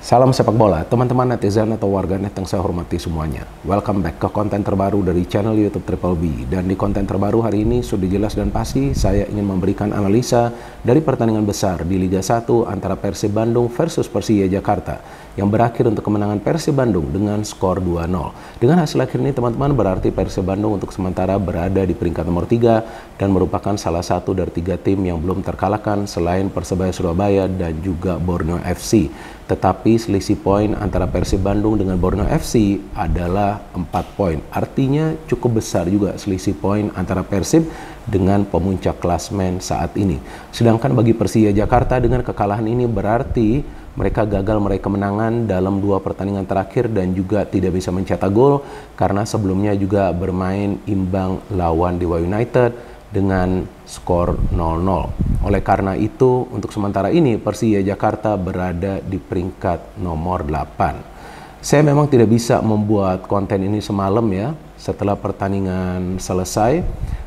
Salam sepak bola, teman-teman netizen atau warganet yang saya hormati semuanya. Welcome back ke konten terbaru dari channel YouTube Triple B. Dan di konten terbaru hari ini sudah jelas dan pasti saya ingin memberikan analisa dari pertandingan besar di Liga 1 antara Persib Bandung versus Persija Jakarta yang berakhir untuk kemenangan Persib Bandung dengan skor 2-0. Dengan hasil akhir ini teman-teman berarti Persib Bandung untuk sementara berada di peringkat nomor 3 dan merupakan salah satu dari 3 tim yang belum terkalahkan selain Persebaya Surabaya dan juga Borneo FC. Tetapi selisih poin antara Persib Bandung dengan Borneo FC adalah 4 poin. Artinya cukup besar juga selisih poin antara Persib dengan pemuncak klasmen saat ini. Sedangkan bagi Persija Jakarta dengan kekalahan ini berarti mereka gagal meraih kemenangan dalam 2 pertandingan terakhir dan juga tidak bisa mencetak gol karena sebelumnya juga bermain imbang lawan Dewa United dengan skor 0-0. Oleh karena itu, untuk sementara ini Persija Jakarta berada di peringkat nomor 8. Saya memang tidak bisa membuat konten ini semalam ya, setelah pertandingan selesai,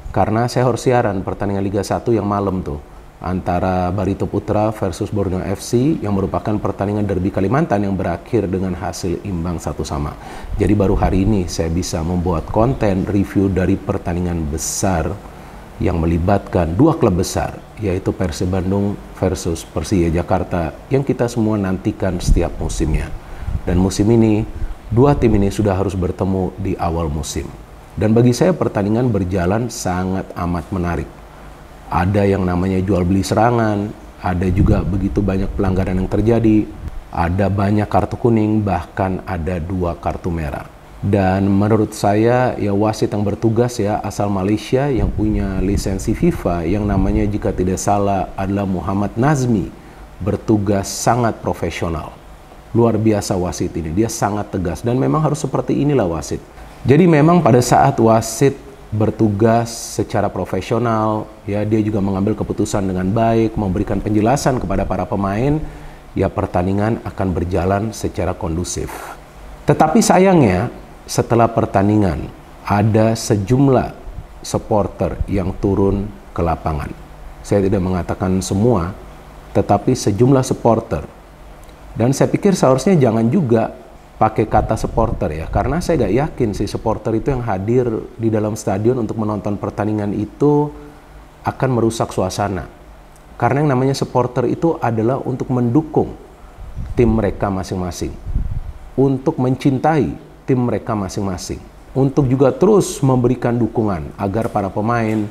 karena saya harus siaran pertandingan Liga 1 yang malam tuh, antara Barito Putra versus Borneo FC yang merupakan pertandingan derby Kalimantan yang berakhir dengan hasil imbang 1-1. Jadi baru hari ini saya bisa membuat konten review dari pertandingan besar yang melibatkan 2 klub besar, yaitu Persib Bandung versus Persija Jakarta yang kita semua nantikan setiap musimnya. Dan musim ini, 2 tim ini sudah harus bertemu di awal musim. Dan bagi saya pertandingan berjalan sangat amat menarik. Ada yang namanya jual beli serangan, ada juga begitu banyak pelanggaran yang terjadi, ada banyak kartu kuning, bahkan ada 2 kartu merah. Dan menurut saya ya wasit yang bertugas ya asal Malaysia yang punya lisensi FIFA yang namanya jika tidak salah adalah Muhammad Nazmi, bertugas sangat profesional. Luar biasa wasit ini, dia sangat tegas dan memang harus seperti inilah wasit. Jadi memang pada saat wasit bertugas secara profesional ya dia juga mengambil keputusan dengan baik, memberikan penjelasan kepada para pemain, ya pertandingan akan berjalan secara kondusif. Tetapi sayangnya setelah pertandingan ada sejumlah supporter yang turun ke lapangan. Saya tidak mengatakan semua, tetapi sejumlah supporter. Dan saya pikir seharusnya jangan juga pakai kata supporter ya, karena saya gak yakin si supporter itu yang hadir di dalam stadion untuk menonton pertandingan itu akan merusak suasana. Karena yang namanya supporter itu adalah untuk mendukung tim mereka masing-masing, untuk mencintai tim mereka masing-masing, untuk juga terus memberikan dukungan agar para pemain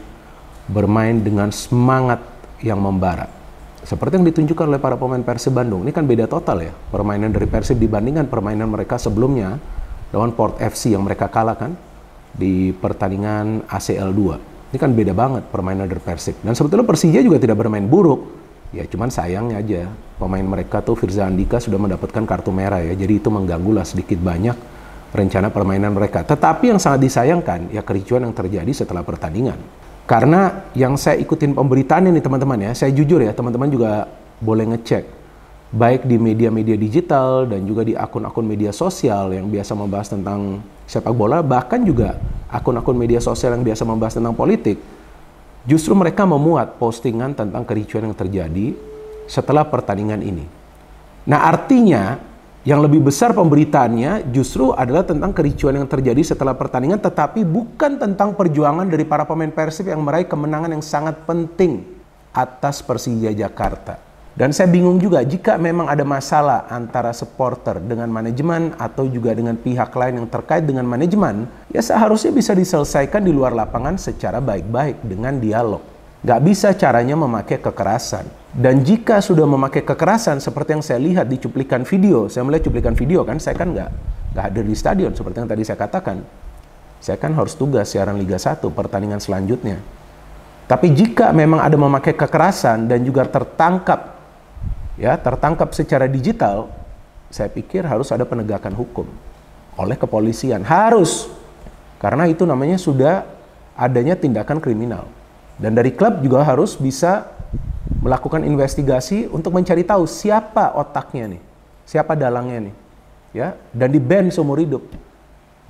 bermain dengan semangat yang membara. Seperti yang ditunjukkan oleh para pemain Persib Bandung. Ini kan beda total ya, permainan dari Persib dibandingkan permainan mereka sebelumnya lawan Port FC yang mereka kalahkan di pertandingan ACL 2. Ini kan beda banget permainan dari Persib. Dan sebetulnya Persija juga tidak bermain buruk. Ya cuman sayangnya aja pemain mereka tuh Firza Andika sudah mendapatkan kartu merah ya. Jadi itu mengganggulah sedikit banyak rencana permainan mereka. Tetapi yang sangat disayangkan ya kericuan yang terjadi setelah pertandingan. Karena yang saya ikutin pemberitaan ini teman-teman ya, saya jujur ya teman-teman juga boleh ngecek baik di media-media digital dan juga di akun-akun media sosial yang biasa membahas tentang sepak bola, bahkan juga akun-akun media sosial yang biasa membahas tentang politik. Justru mereka memuat postingan tentang kericuan yang terjadi setelah pertandingan ini. Nah artinya yang lebih besar pemberitaannya justru adalah tentang kericuan yang terjadi setelah pertandingan, tetapi bukan tentang perjuangan dari para pemain Persib yang meraih kemenangan yang sangat penting atas Persija Jakarta. Dan saya bingung juga jika memang ada masalah antara supporter dengan manajemen atau juga dengan pihak lain yang terkait dengan manajemen, ya seharusnya bisa diselesaikan di luar lapangan secara baik-baik dengan dialog. Gak bisa caranya memakai kekerasan. Dan jika sudah memakai kekerasan seperti yang saya lihat di cuplikan video, saya melihat cuplikan video kan, saya kan nggak hadir di stadion seperti yang tadi saya katakan. Saya kan harus tugas siaran Liga 1 pertandingan selanjutnya. Tapi jika memang ada memakai kekerasan dan juga tertangkap secara digital, saya pikir harus ada penegakan hukum oleh kepolisian. Harus. Karena itu namanya sudah adanya tindakan kriminal. Dan dari klub juga harus bisa melakukan investigasi untuk mencari tahu siapa otaknya nih, siapa dalangnya nih, ya. Dan di-ban seumur hidup,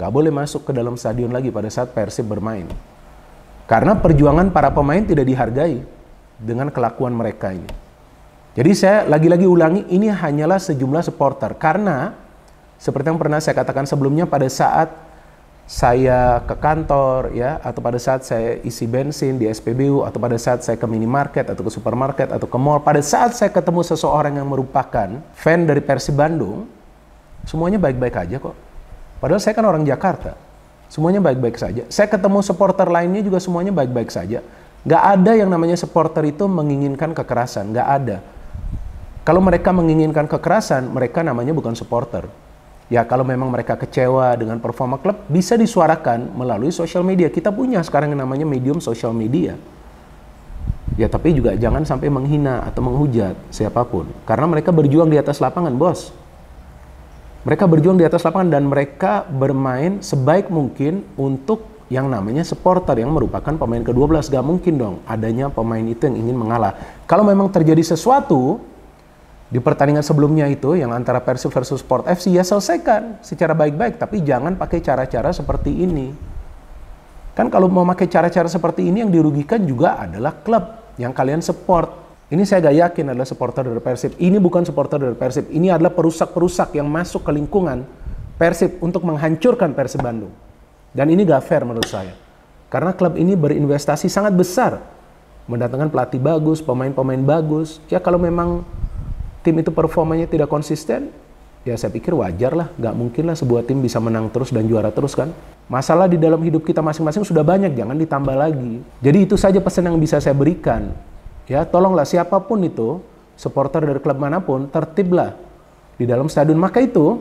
gak boleh masuk ke dalam stadion lagi pada saat Persib bermain. Karena perjuangan para pemain tidak dihargai dengan kelakuan mereka ini. Jadi saya lagi-lagi ulangi, ini hanyalah sejumlah supporter. Karena seperti yang pernah saya katakan sebelumnya, pada saat saya ke kantor ya, atau pada saat saya isi bensin di SPBU, atau pada saat saya ke minimarket atau ke supermarket atau ke mall, pada saat saya ketemu seseorang yang merupakan fan dari Persib Bandung, semuanya baik-baik aja kok. Padahal saya kan orang Jakarta, semuanya baik-baik saja. Saya ketemu supporter lainnya juga semuanya baik-baik saja. Nggak ada yang namanya supporter itu menginginkan kekerasan, nggak ada. Kalau mereka menginginkan kekerasan, mereka namanya bukan supporter. Ya, kalau memang mereka kecewa dengan performa klub, bisa disuarakan melalui sosial media. Kita punya sekarang yang namanya medium sosial media. Ya, tapi juga jangan sampai menghina atau menghujat siapapun. Karena mereka berjuang di atas lapangan, bos. Mereka berjuang di atas lapangan dan mereka bermain sebaik mungkin untuk yang namanya supporter yang merupakan pemain ke-12. Gak mungkin dong adanya pemain itu yang ingin mengalah. Kalau memang terjadi sesuatu di pertandingan sebelumnya itu yang antara Persib versus Sport FC, ya selesaikan secara baik-baik, tapi jangan pakai cara-cara seperti ini. Kan kalau mau pakai cara-cara seperti ini yang dirugikan juga adalah klub yang kalian support. Ini saya gak yakin adalah supporter dari Persib. Ini bukan supporter dari Persib, ini adalah perusak-perusak yang masuk ke lingkungan Persib untuk menghancurkan Persib Bandung. Dan ini gak fair menurut saya. Karena klub ini berinvestasi sangat besar, mendatangkan pelatih bagus, pemain-pemain bagus. Ya kalau memang tim itu performanya tidak konsisten, ya saya pikir wajar lah. Gak mungkin lah sebuah tim bisa menang terus dan juara terus kan. Masalah di dalam hidup kita masing-masing sudah banyak, jangan ditambah lagi. Jadi itu saja pesan yang bisa saya berikan. Ya, tolonglah siapapun itu, supporter dari klub manapun, tertiblah di dalam stadion. Maka itu,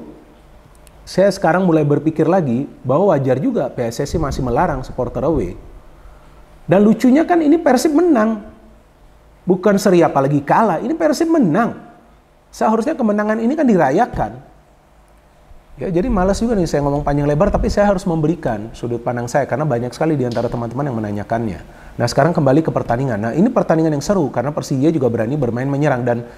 saya sekarang mulai berpikir lagi bahwa wajar juga PSSI masih melarang supporter away. Dan lucunya kan ini Persib menang. Bukan seri apalagi kalah, ini Persib menang. Seharusnya kemenangan ini kan dirayakan. Ya, jadi malas juga nih saya ngomong panjang lebar, tapi saya harus memberikan sudut pandang saya karena banyak sekali di antara teman-teman yang menanyakannya. Nah, sekarang kembali ke pertandingan. Nah, ini pertandingan yang seru karena Persija juga berani bermain menyerang dan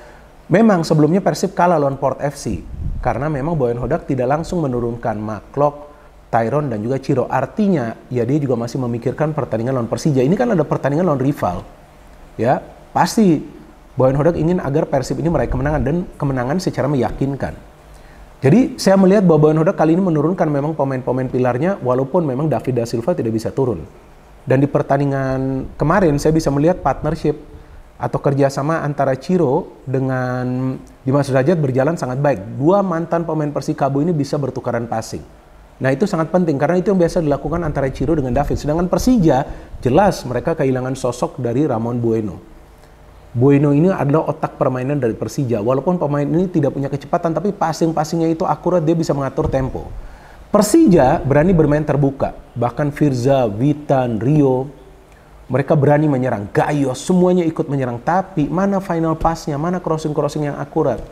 memang sebelumnya Persib kalah lawan Port FC karena memang Boyan Hodak tidak langsung menurunkan Maklok, Tyron dan juga Ciro. Artinya, ya dia juga masih memikirkan pertandingan lawan Persija. Ini kan ada pertandingan lawan rival. Ya, pasti Boyan Hodak ingin agar Persib ini meraih kemenangan dan kemenangan secara meyakinkan. Jadi saya melihat bahwa Boyan Hodak kali ini menurunkan memang pemain-pemain pilarnya walaupun memang David da Silva tidak bisa turun. Dan di pertandingan kemarin saya bisa melihat partnership atau kerjasama antara Ciro dengan Dimas Derajat berjalan sangat baik. Dua mantan pemain Persikabo ini bisa bertukaran passing. Nah itu sangat penting karena itu yang biasa dilakukan antara Ciro dengan David. Sedangkan Persija jelas mereka kehilangan sosok dari Ramon Bueno. Bueno ini adalah otak permainan dari Persija. Walaupun pemain ini tidak punya kecepatan, tapi passing-passingnya itu akurat, dia bisa mengatur tempo. Persija berani bermain terbuka. Bahkan Firza, Witan, Rio, mereka berani menyerang. Gayos, semuanya ikut menyerang. Tapi mana final pass-nya, mana crossing-crossing yang akurat?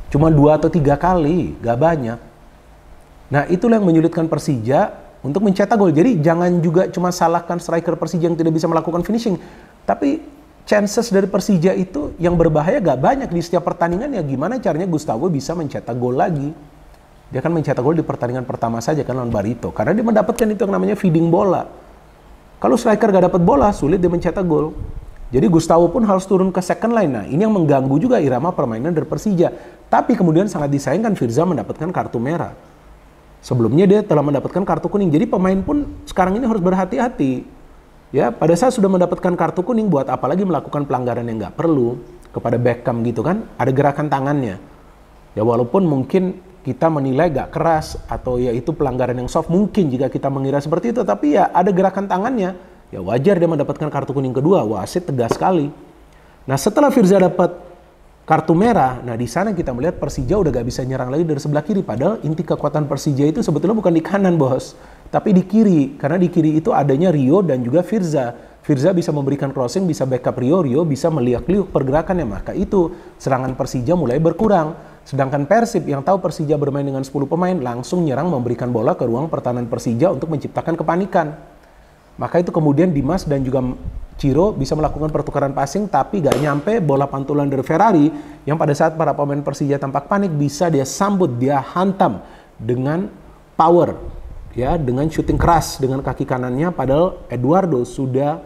Cuma 2 atau 3 kali, gak banyak. Nah itulah yang menyulitkan Persija untuk mencetak gol. Jadi jangan juga cuma salahkan striker Persija yang tidak bisa melakukan finishing. Tapi chances dari Persija itu yang berbahaya gak banyak di setiap pertandingan. Ya gimana caranya Gustavo bisa mencetak gol lagi. Dia kan mencetak gol di pertandingan pertama saja kan lawan Barito. Karena dia mendapatkan itu yang namanya feeding bola. Kalau striker gak dapat bola, sulit dia mencetak gol. Jadi Gustavo pun harus turun ke second line. Nah ini yang mengganggu juga irama permainan dari Persija. Tapi kemudian sangat disayangkan Firza mendapatkan kartu merah. Sebelumnya dia telah mendapatkan kartu kuning. Jadi pemain pun sekarang ini harus berhati-hati. Ya, pada saat sudah mendapatkan kartu kuning, buat apa lagi melakukan pelanggaran yang nggak perlu kepada Beckham gitu kan? Ada gerakan tangannya. Ya walaupun mungkin kita menilai gak keras atau ya itu pelanggaran yang soft, mungkin jika kita mengira seperti itu, tapi ya ada gerakan tangannya. Ya wajar dia mendapatkan kartu kuning kedua. Wasit tegas sekali. Nah setelah Firza dapat kartu merah, nah di sana kita melihat Persija udah gak bisa nyerang lagi dari sebelah kiri. Padahal inti kekuatan Persija itu sebetulnya bukan di kanan bos, tapi di kiri. Karena di kiri itu adanya Rio dan juga Firza. Firza bisa memberikan crossing, bisa backup Rio, Rio bisa meliak-liuk pergerakannya. Maka itu serangan Persija mulai berkurang. Sedangkan Persib yang tahu Persija bermain dengan 10 pemain langsung nyerang memberikan bola ke ruang pertahanan Persija untuk menciptakan kepanikan. Maka itu kemudian Dimas dan juga Ciro bisa melakukan pertukaran passing tapi gak nyampe bola pantulan dari Ferrari yang pada saat para pemain Persija tampak panik bisa dia sambut, dia hantam dengan power. Ya, dengan shooting keras dengan kaki kanannya, padahal Eduardo sudah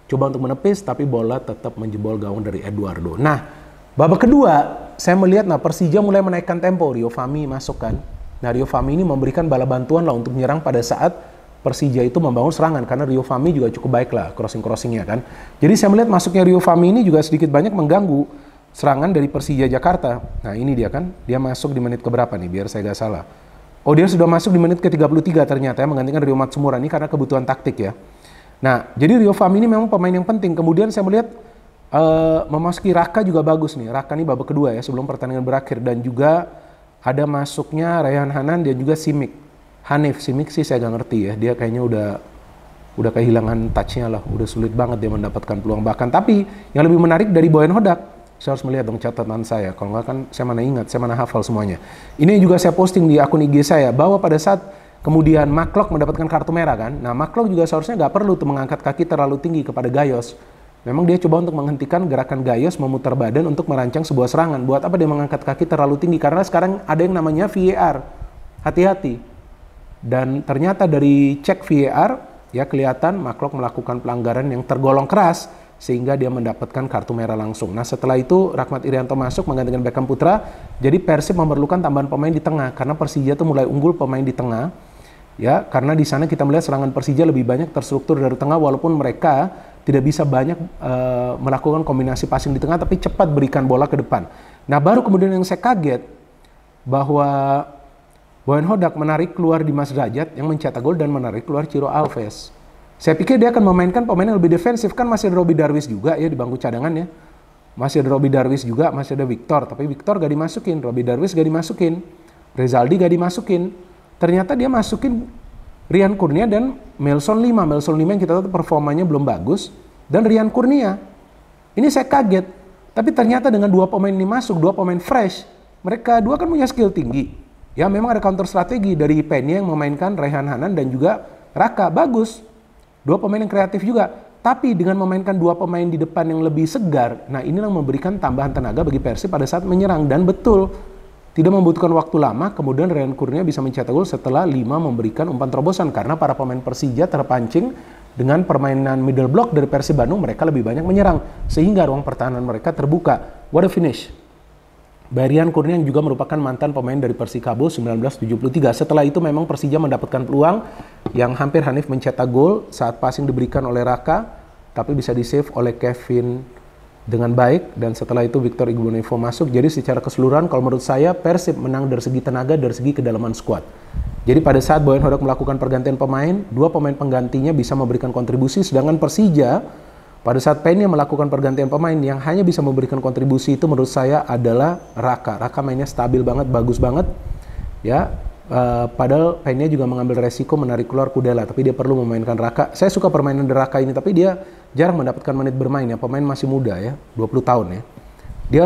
coba untuk menepis tapi bola tetap menjebol gawang dari Eduardo. Nah, Babak kedua, saya melihat Persija mulai menaikkan tempo. Rio Fahmi masuk kan. Nah, Rio Fahmi ini memberikan bala bantuan lah untuk menyerang pada saat Persija itu membangun serangan. Karena Rio Fahmi juga cukup baik lah crossing-crossingnya kan. Jadi saya melihat masuknya Rio Fahmi ini juga sedikit banyak mengganggu serangan dari Persija Jakarta. Nah, ini dia kan. Dia masuk di menit keberapa nih, biar saya gak salah. Oh, dia sudah masuk di menit ke-33 ternyata ya, menggantikan Rio Matsumura ini karena kebutuhan taktik ya. Nah, jadi Rio Fahmi ini memang pemain yang penting. Kemudian saya melihat memasuki Raka juga bagus nih. Raka ini babak kedua ya sebelum pertandingan berakhir, dan juga ada masuknya Rayhan Hanan dan juga Simic. Hanif Simic sih saya gak ngerti ya. Dia kayaknya udah kehilangan touch-nya lah. Udah sulit banget dia mendapatkan peluang. Bahkan tapi yang lebih menarik dari Boyan Hodak, saya harus melihat dong catatan saya. Kalau nggak kan saya mana ingat, saya mana hafal semuanya. Ini juga saya posting di akun IG saya bahwa pada saat kemudian McLeod mendapatkan kartu merah kan. Nah, McLeod juga seharusnya nggak perlu tuh mengangkat kaki terlalu tinggi kepada Gayos. Memang dia coba untuk menghentikan gerakan Gayos memutar badan untuk merancang sebuah serangan. Buat apa dia mengangkat kaki terlalu tinggi? Karena sekarang ada yang namanya VAR. Hati-hati. Dan ternyata dari cek VAR, ya kelihatan McLeod melakukan pelanggaran yang tergolong keras sehingga dia mendapatkan kartu merah langsung. Nah, setelah itu Rahmat Irianto masuk menggantikan Beckham Putra. Jadi Persib memerlukan tambahan pemain di tengah karena Persija tuh mulai unggul pemain di tengah. Ya, karena di sana kita melihat serangan Persija lebih banyak terstruktur dari tengah walaupun mereka tidak bisa banyak melakukan kombinasi passing di tengah, tapi cepat berikan bola ke depan. Nah, baru kemudian yang saya kaget bahwa Boyan Hodak menarik keluar Dimas Derajat yang mencetak gol dan menarik keluar Ciro Alves. Saya pikir dia akan memainkan pemain yang lebih defensif, kan masih ada Robby Darwis juga ya di bangku cadangan ya. Masih ada Robby Darwis juga, masih ada Victor, tapi Victor gak dimasukin, Robby Darwis gak dimasukin, Rezaldi gak dimasukin. Ternyata dia masukin Rian Kurnia dan Melson Lima yang kita tahu performanya belum bagus, dan Rian Kurnia. Ini saya kaget, tapi ternyata dengan dua pemain ini masuk, dua pemain fresh, mereka dua kan punya skill tinggi. Ya memang ada counter strategi dari Penny yang memainkan Rayhan Hanan dan juga Raka, bagus. Dua pemain yang kreatif juga, tapi dengan memainkan dua pemain di depan yang lebih segar, nah inilah memberikan tambahan tenaga bagi Persib pada saat menyerang, dan betul. Tidak membutuhkan waktu lama, kemudian Rian Kurnia bisa mencetak gol setelah Lima memberikan umpan terobosan. Karena para pemain Persija terpancing dengan permainan middle block dari Persib Bandung, mereka lebih banyak menyerang. Sehingga ruang pertahanan mereka terbuka. What a finish. Rian Kurnia yang juga merupakan mantan pemain dari Persikabo 1973. Setelah itu memang Persija mendapatkan peluang yang hampir Hanif mencetak gol saat passing diberikan oleh Raka, tapi bisa di-save oleh Kevin dengan baik, dan setelah itu Victor Igbonevo masuk. Jadi secara keseluruhan kalau menurut saya Persib menang dari segi tenaga, dari segi kedalaman skuad. Jadi pada saat Boyan Hodak melakukan pergantian pemain, dua pemain penggantinya bisa memberikan kontribusi, sedangkan Persija pada saat Penny melakukan pergantian pemain yang hanya bisa memberikan kontribusi itu menurut saya adalah Raka. Raka mainnya stabil banget, bagus banget ya. Padahal Penny juga mengambil resiko menarik keluar Kudela, tapi dia perlu memainkan Raka. Saya suka permainan dari Raka ini, tapi dia jarang mendapatkan menit bermain ya. Pemain masih muda ya, 20 tahun ya. Dia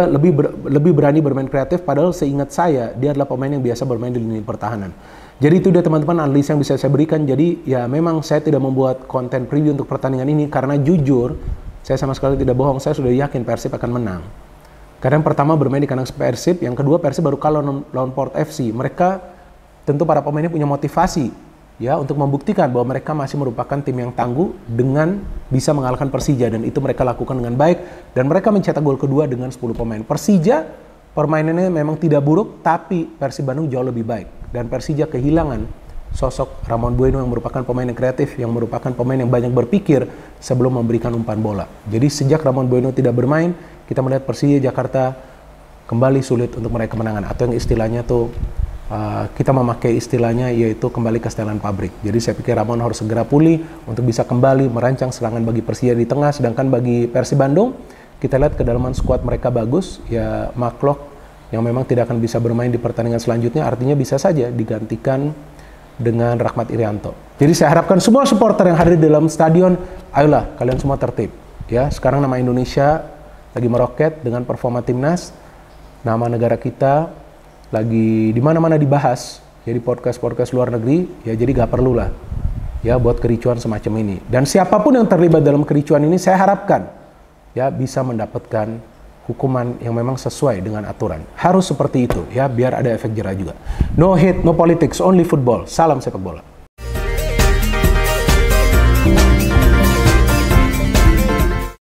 lebih berani bermain kreatif, padahal seingat saya dia adalah pemain yang biasa bermain di lini pertahanan. Jadi itu dia teman-teman analisa yang bisa saya berikan. Jadi ya memang saya tidak membuat konten preview untuk pertandingan ini karena jujur saya sama sekali tidak bohong, saya sudah yakin Persib akan menang. Karena yang pertama bermain di kandang Persib, yang kedua Persib baru kalah lawan Port FC. Mereka tentu para pemainnya punya motivasi ya untuk membuktikan bahwa mereka masih merupakan tim yang tangguh dengan bisa mengalahkan Persija, dan itu mereka lakukan dengan baik, dan mereka mencetak gol kedua dengan 10 pemain. Persija permainannya memang tidak buruk, tapi Persib Bandung jauh lebih baik, dan Persija kehilangan sosok Ramon Bueno yang merupakan pemain yang kreatif, yang merupakan pemain yang banyak berpikir sebelum memberikan umpan bola. Jadi sejak Ramon Bueno tidak bermain, kita melihat Persija Jakarta kembali sulit untuk meraih kemenangan, atau yang istilahnya tuh kita memakai istilahnya yaitu kembali ke setelan pabrik. Jadi saya pikir Ramon harus segera pulih untuk bisa kembali merancang serangan bagi Persija di tengah. Sedangkan bagi Persib Bandung, kita lihat kedalaman skuad mereka bagus. Ya McLeod yang memang tidak akan bisa bermain di pertandingan selanjutnya, artinya bisa saja digantikan dengan Rahmat Irianto. Jadi saya harapkan semua supporter yang hadir di dalam stadion, ayolah kalian semua tertib. Ya, sekarang nama Indonesia lagi meroket dengan performa timnas, nama negara kita lagi di mana-mana dibahas, jadi podcast luar negeri, ya jadi gak perlu lah ya buat kericuan semacam ini. Dan siapapun yang terlibat dalam kericuan ini, saya harapkan ya bisa mendapatkan hukuman yang memang sesuai dengan aturan. Harus seperti itu ya, biar ada efek jerah juga. No hate, no politics, only football. Salam sepak bola.